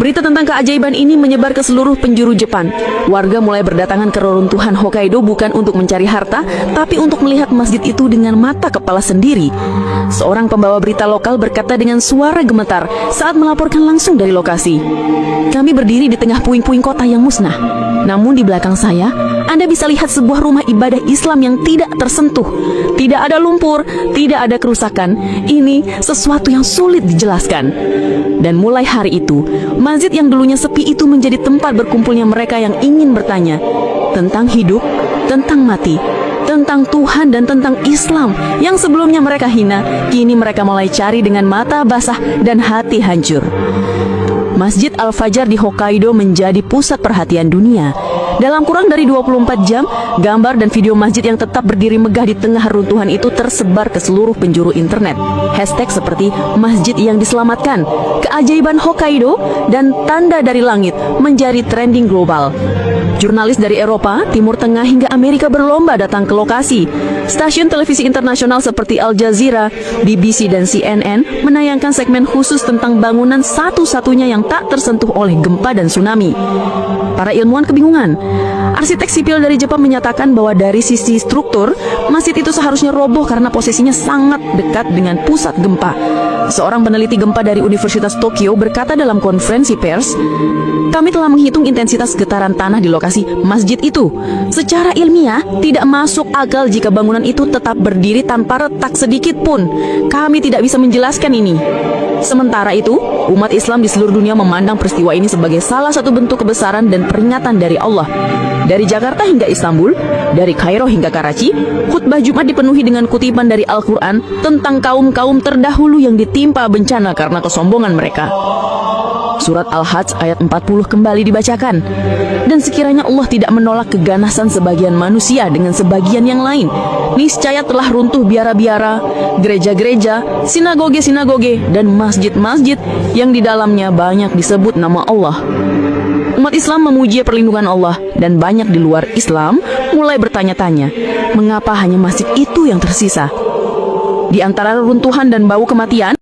Berita tentang keajaiban ini menyebar ke seluruh penjuru Jepang. Warga mulai berdatangan ke reruntuhan Hokkaido bukan untuk mencari harta, tapi untuk melihat masjid itu dengan mata kepala sendiri. Seorang pembawa berita lokal berkata dengan suara gemetar saat melaporkan langsung dari lokasi. Kami berdiri di tengah puing-puing kota yang musnah. Namun di belakang saya, Anda bisa lihat sebuah rumah ibadah Islam yang tidak tersentuh. Tidak ada lumpur, tidak ada kerusakan. Ini sesuatu yang sulit dijelaskan. Dan mulai hari itu, masjid yang dulunya sepi itu menjadi tempat berkumpulnya mereka yang ingin bertanya tentang hidup, tentang mati, tentang Tuhan dan tentang Islam yang sebelumnya mereka hina, kini mereka mulai cari dengan mata basah dan hati hancur. Masjid Al-Fajar di Hokkaido menjadi pusat perhatian dunia. Dalam kurang dari 24 jam, gambar dan video masjid yang tetap berdiri megah di tengah runtuhan itu tersebar ke seluruh penjuru internet. Hashtag seperti masjid yang diselamatkan, keajaiban Hokkaido, dan tanda dari langit menjadi trending global. Jurnalis dari Eropa, Timur Tengah hingga Amerika berlomba datang ke lokasi. Stasiun televisi internasional seperti Al Jazeera, BBC, dan CNN menayangkan segmen khusus tentang bangunan satu-satunya yang tak tersentuh oleh gempa dan tsunami. Para ilmuwan kebingungan. Arsitek sipil dari Jepang menyatakan bahwa dari sisi struktur, masjid itu seharusnya roboh karena posisinya sangat dekat dengan pusat gempa. Seorang peneliti gempa dari Universitas Tokyo berkata dalam konferensi pers, "Kami telah menghitung intensitas getaran tanah di lokasi masjid itu. Secara ilmiah, tidak masuk akal jika bangunan itu tetap berdiri tanpa retak sedikit pun. Kami tidak bisa menjelaskan ini." Sementara itu, umat Islam di seluruh dunia memandang peristiwa ini sebagai salah satu bentuk kebesaran dan peringatan dari Allah. Dari Jakarta hingga Istanbul, dari Kairo hingga Karachi, khutbah Jumat dipenuhi dengan kutipan dari Al-Quran tentang kaum-kaum terdahulu yang ditimpa bencana karena kesombongan mereka. Surat Al-Hajj ayat 40 kembali dibacakan. Dan sekiranya Allah tidak menolak keganasan sebagian manusia dengan sebagian yang lain, niscaya telah runtuh biara-biara, gereja-gereja, sinagoge-sinagoge, dan masjid-masjid yang di dalamnya banyak disebut nama Allah. Umat Islam memuji perlindungan Allah, dan banyak di luar Islam mulai bertanya-tanya, mengapa hanya masjid itu yang tersisa? Di antara runtuhan dan bau kematian,